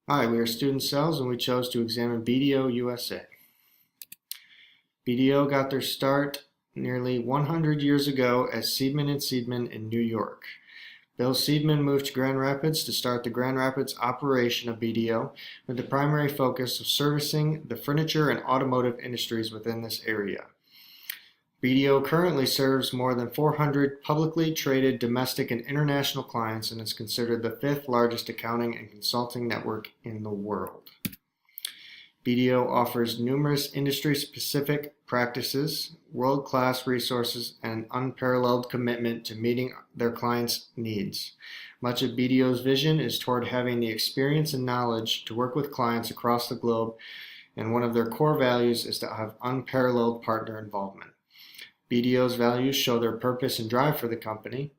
Hi, we are Student Cells and we chose to examine BDO USA. BDO got their start nearly 100 years ago as Seidman and Seidman in New York. Bill Seidman moved to Grand Rapids to start the Grand Rapids operation of BDO with the primary focus of servicing the furniture and automotive industries within this area. BDO currently serves more than 400 publicly traded domestic and international clients and is considered the fifth largest accounting and consulting network in the world. BDO offers numerous industry-specific practices, world-class resources, and unparalleled commitment to meeting their clients' needs. Much of BDO's vision is toward having the experience and knowledge to work with clients across the globe, and one of their core values is to have unparalleled partner involvement. BDO's values show their purpose and drive for the company,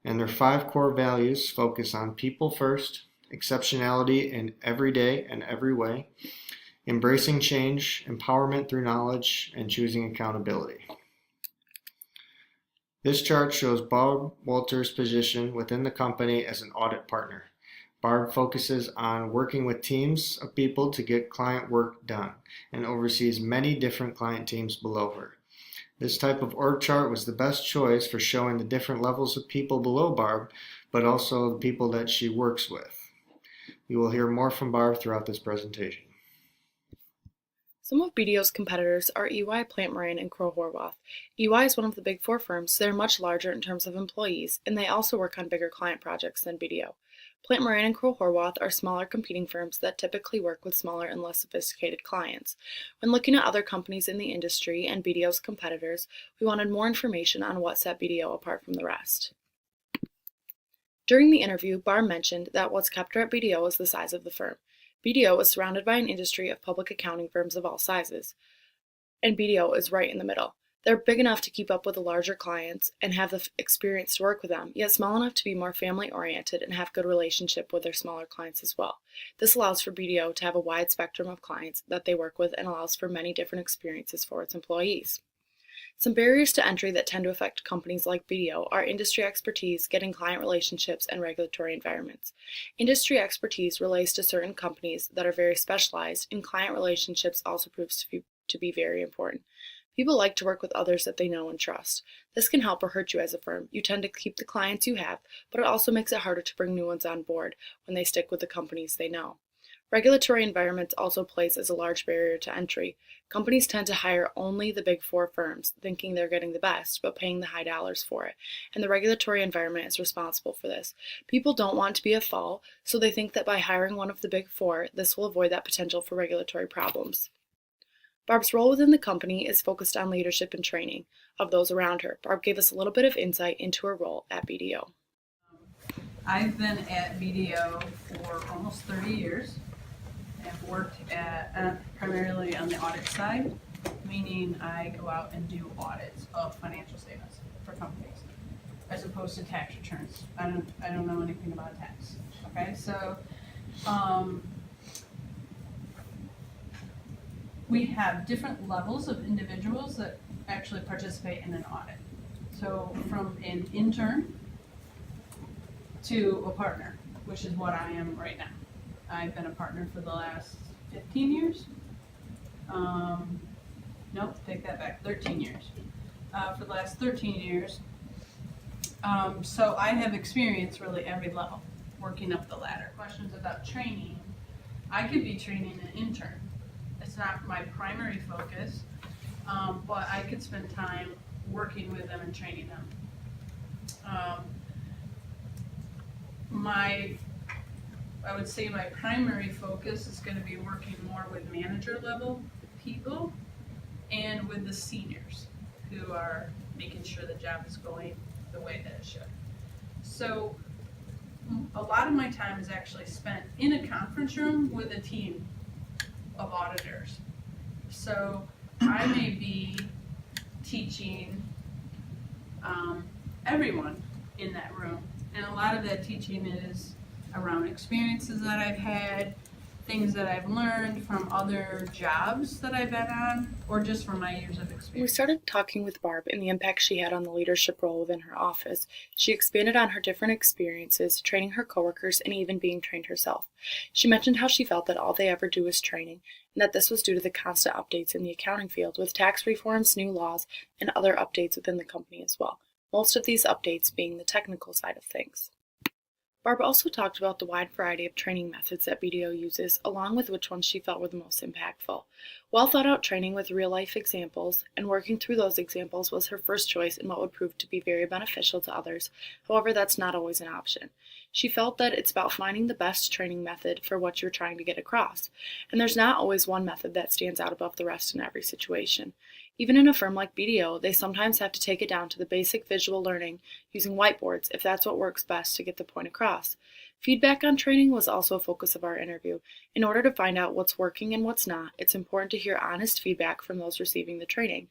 and their 5 core values focus on people first, exceptionality in every day and every way, embracing change, empowerment through knowledge, and choosing accountability. This chart shows Barb Walters' position within the company as an audit partner. Barb focuses on working with teams of people to get client work done and oversees many different client teams below her. This type of org chart was the best choice for showing the different levels of people below Barb, but also the people that she works with. You will hear more from Barb throughout this presentation. Some of BDO's competitors are EY, Plant Moran, and Crowe Horwath. EY is one of the big 4 firms, so they're much larger in terms of employees, and they also work on bigger client projects than BDO. Plant Moran and Crowe Horwath are smaller competing firms that typically work with smaller and less sophisticated clients. When looking at other companies in the industry and BDO's competitors, we wanted more information on what set BDO apart from the rest. During the interview, Barb mentioned that what's kept her at BDO is the size of the firm. BDO is surrounded by an industry of public accounting firms of all sizes, and BDO is right in the middle. They're big enough to keep up with the larger clients and have the experience to work with them, yet small enough to be more family-oriented and have good relationship with their smaller clients as well. This allows for BDO to have a wide spectrum of clients that they work with and allows for many different experiences for its employees. Some barriers to entry that tend to affect companies like BDO are industry expertise, getting client relationships, and regulatory environments. Industry expertise relates to certain companies that are very specialized, and client relationships also proves to be very important. People like to work with others that they know and trust. This can help or hurt you as a firm. You tend to keep the clients you have, but it also makes it harder to bring new ones on board when they stick with the companies they know. Regulatory environments also plays as a large barrier to entry. Companies tend to hire only the big 4 firms, thinking they're getting the best, but paying the high dollars for it. And the regulatory environment is responsible for this. People don't want to be a fall, so they think that by hiring one of the big 4, this will avoid that potential for regulatory problems. Barb's role within the company is focused on leadership and training of those around her. Barb gave us a little bit of insight into her role at BDO. I've been at BDO for almost 30 years. I've worked primarily on the audit side, meaning I go out and do audits of financial statements for companies, as opposed to tax returns. I don't know anything about tax. Okay, so we have different levels of individuals that actually participate in an audit. So from an intern to a partner, which is what I am right now. I've been a partner for the last 15 years. Nope, take that back, 13 years. For the last 13 years. So I have experienced really every level, working up the ladder. Questions about training. I could be training an intern. It's not my primary focus, but I could spend time working with them and training them. I would say my primary focus is going to be working more with manager level people and with the seniors who are making sure the job is going the way that it should. So a lot of my time is actually spent in a conference room with a team of auditors. So I may be teaching everyone in that room, and a lot of that teaching is around experiences that I've had things that I've learned from other jobs that I've been on, or just from my years of When we experience. started talking with Barb and the impact she had on the leadership role within her office, she expanded on her different experiences, training her coworkers, and even being trained herself. She mentioned how she felt that all they ever do is training, and that this was due to the constant updates in the accounting field with tax reforms, new laws, and other updates within the company as well. Most of these updates being the technical side of things. Barb also talked about the wide variety of training methods that BDO uses, along with which ones she felt were the most impactful. Well thought out training with real life examples, and working through those examples was her first choice in what would prove to be very beneficial to others. However, that's not always an option. She felt that it's about finding the best training method for what you're trying to get across, and there's not always one method that stands out above the rest in every situation. Even in a firm like BDO, they sometimes have to take it down to the basic visual learning using whiteboards if that's what works best to get the point across. Feedback on training was also a focus of our interview. In order to find out what's working and what's not, it's important to hear honest feedback from those receiving the training.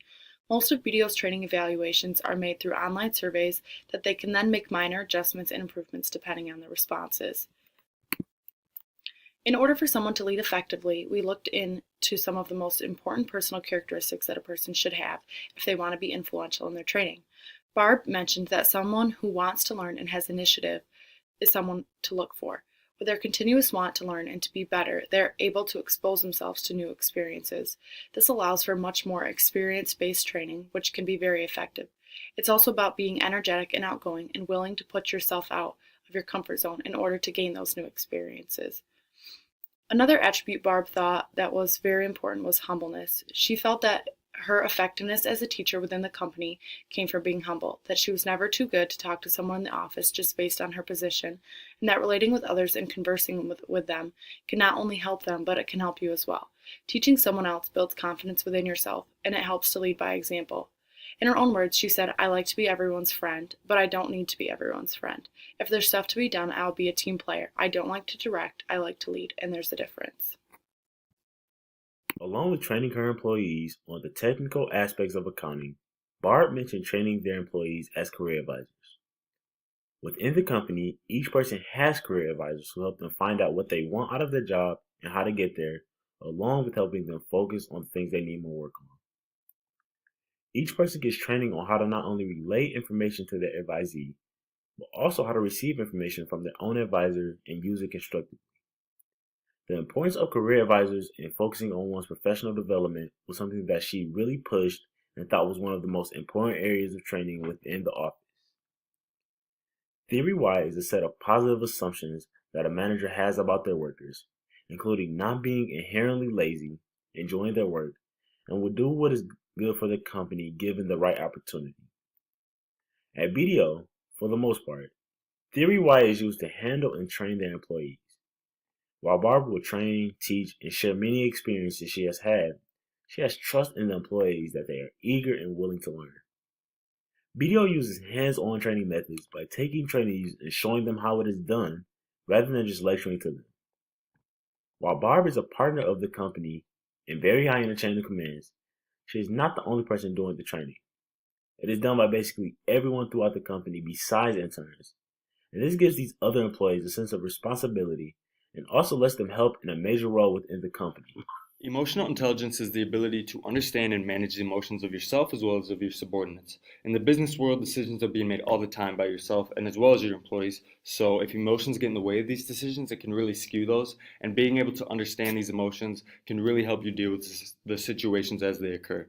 Most of BDO's training evaluations are made through online surveys that they can then make minor adjustments and improvements depending on the responses. In order for someone to lead effectively, we looked into some of the most important personal characteristics that a person should have if they want to be influential in their training. Barb mentioned that someone who wants to learn and has initiative is someone to look for. With their continuous want to learn and to be better, they're able to expose themselves to new experiences. This allows for much more experience-based training, which can be very effective. It's also about being energetic and outgoing and willing to put yourself out of your comfort zone in order to gain those new experiences. Another attribute Barb thought that was very important was humbleness. She felt that her effectiveness as a teacher within the company came from being humble, that she was never too good to talk to someone in the office just based on her position, and that relating with others and conversing with them can not only help them, but it can help you as well. Teaching someone else builds confidence within yourself, and it helps to lead by example. In her own words, she said, "I like to be everyone's friend, but I don't need to be everyone's friend. If there's stuff to be done, I'll be a team player. I don't like to direct, I like to lead, and there's a difference." Along with training her employees on the technical aspects of accounting, Barb mentioned training their employees as career advisors. Within the company, each person has career advisors who help them find out what they want out of their job and how to get there, along with helping them focus on the things they need more work on. Each person gets training on how to not only relay information to their advisee, but also how to receive information from their own advisor and use it constructively. The importance of career advisors and focusing on one's professional development was something that she really pushed and thought was one of the most important areas of training within the office. Theory Y is a set of positive assumptions that a manager has about their workers, including not being inherently lazy, enjoying their work, and will do what is good for the company given the right opportunity. At BDO, for the most part, Theory Y is used to handle and train their employees. While Barbara will train, teach, and share many experiences she has had, she has trust in the employees that they are eager and willing to learn. BDO uses hands-on training methods by taking trainees and showing them how it is done, rather than just lecturing to them. While Barb is a partner of the company and very high in the chain of commands, she is not the only person doing the training. It is done by basically everyone throughout the company besides interns, and this gives these other employees a sense of responsibility and also lets them help in a major role within the company. Emotional intelligence is the ability to understand and manage the emotions of yourself as well as of your subordinates. In the business world, decisions are being made all the time by yourself and as well as your employees. So if emotions get in the way of these decisions, it can really skew those. And being able to understand these emotions can really help you deal with the situations as they occur.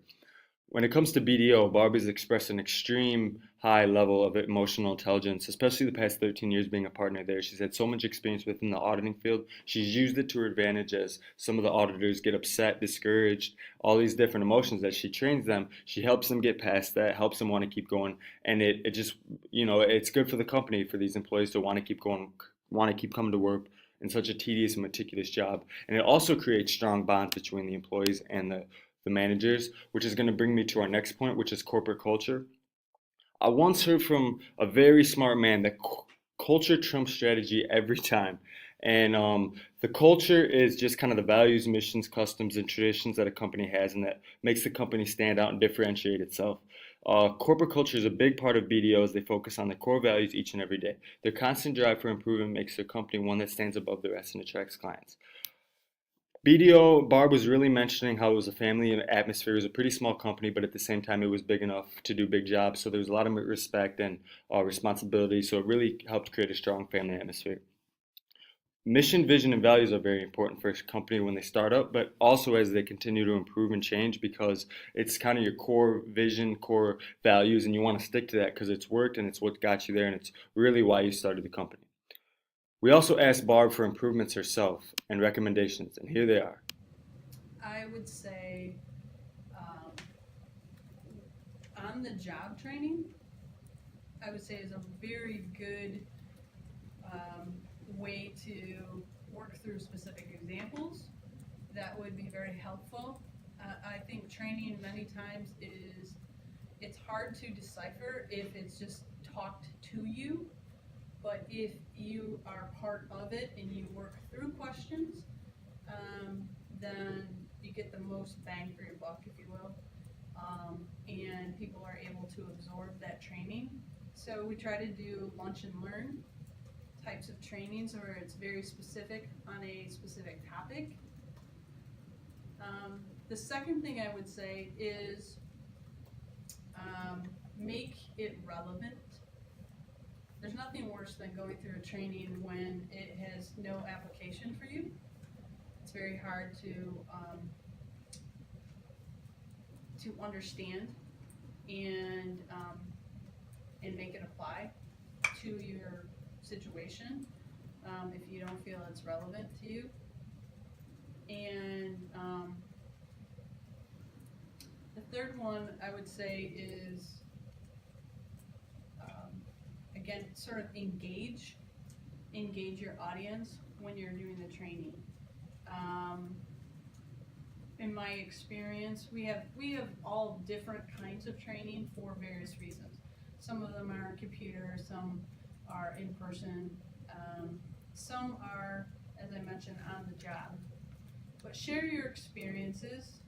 When it comes to BDO, Barbie's expressed an extreme high level of emotional intelligence, especially the past 13 years being a partner there. She's had so much experience within the auditing field. She's used it to her advantage as some of the auditors get upset, discouraged, all these different emotions that she trains them. She helps them get past that, helps them want to keep going. And it just, it's good for the company, for these employees to want to keep going, want to keep coming to work in such a tedious and meticulous job. And it also creates strong bonds between the employees and the managers, which is going to bring me to our next point, which is corporate culture. I once heard from a very smart man that culture trumps strategy every time. And the culture is just kind of the values, missions, customs, and traditions that a company has, and that makes the company stand out and differentiate itself. Corporate culture is a big part of BDO as they focus on the core values each and every day. Their constant drive for improvement makes their company one that stands above the rest and attracts clients. BDO, Barb was really mentioning how it was a family atmosphere. It was a pretty small company, but at the same time, it was big enough to do big jobs. So there was a lot of respect and responsibility. So it really helped create a strong family atmosphere. Mission, vision, and values are very important for a company when they start up, but also as they continue to improve and change because it's kind of your core vision, core values, and you want to stick to that because it's worked and it's what got you there and it's really why you started the company. We also asked Barb for improvements herself and recommendations, and here they are. I would say on the job training, I would say is a very good way to work through specific examples. That would be very helpful. I think training many times it's hard to decipher if it's just talked to you, but if you are part of it and you work through questions, then you get the most bang for your buck, if you will, and people are able to absorb that training. So we try to do lunch and learn types of trainings where it's very specific on a specific topic. The second thing I would say is make it relevant. There's nothing worse than going through a training when it has no application for you. It's very hard to understand and make it apply to your situation if you don't feel it's relevant to you. And the third one I would say is again, sort of engage your audience when you're doing the training. In my experience, we have all different kinds of training for various reasons. Some of them are computer, some are in person, some are, as I mentioned, on the job. But share your experiences,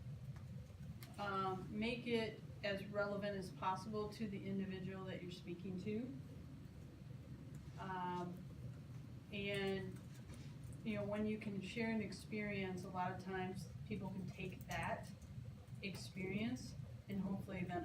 make it as relevant as possible to the individual that you're speaking to. And when you can share an experience, a lot of times people can take that experience and hopefully then